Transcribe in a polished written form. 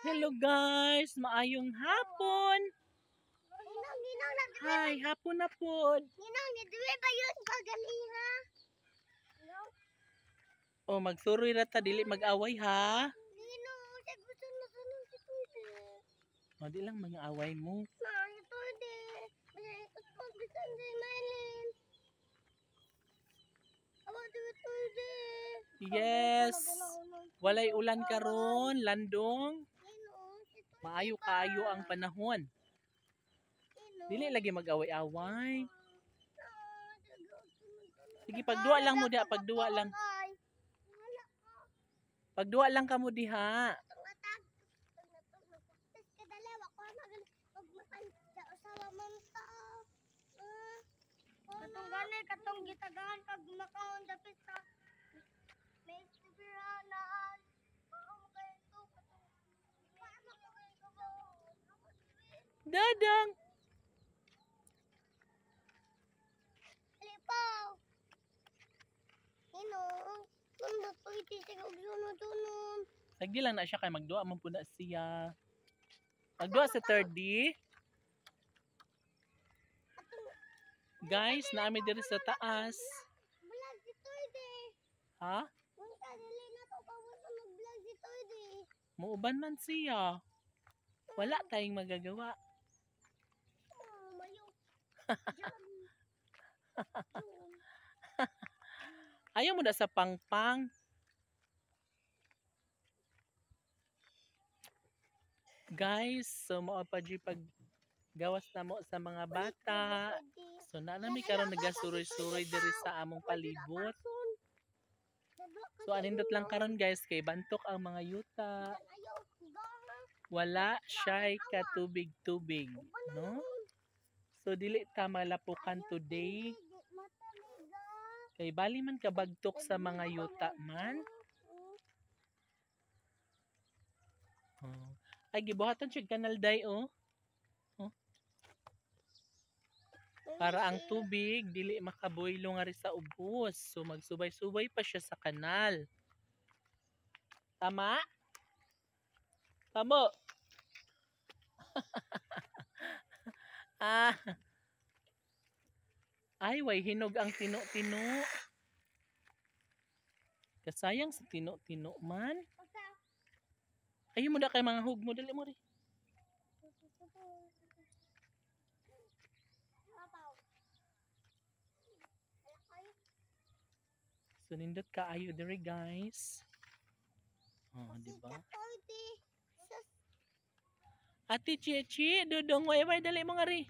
Hello guys, maayong hapon. Hi, hapon na po. Oh, magsuroy ra ta dili mag-away ha. Oh, di lang mga away mo. Yes. Walay ulan karon, landong. Maayo kaayo ang panahon. Dili lagi mag-away-away. Sige, pagduwa lang mo diha, pagduwa lang. Pagduwa lang ka mo diha. Katong gani, katong gitagahan pag makaon dapit sa may istibiraan. Dadang. Lipaw. Ano pwede siya sunod-sunod. Sagdi lang na siya kay magduwa man pud na siya. Magduwa sa 3D. Guys, naami diri sa taas. Vlog dito Ha? Unsa dili na to pawon mag-vlog dito Muuban man siya. Wala tayong magagawa. Mayo. Ayaw mo na sa pangpang. Guys, so mao pa di pag gawas na mo sa mga bata. So naanami karon nagasuroy-suroy diri sa among palibot. So anindot lang karon guys kay bantok ang mga yuta. Wala siya'y katubig-tubig, no? So dili ta malapukan today. Kay bali man kabagtok sa mga yuta man. Oh. Ay gibuhatan siya kanal day oh. Para ang tubig dili makaboylo nga ri sa ubos. So magsubay-subay pa siya sa kanal. Tama? Tamo. Ah. Ay, way hinog ang tino-tino. Kasayang sa tino-tino man. Ayaw mo da kay mga hug mo. Dali mo rin. So, nindot ka ayo diri guys. Oh, di ba? Ate Chechi, dudong way dali mo nga rin.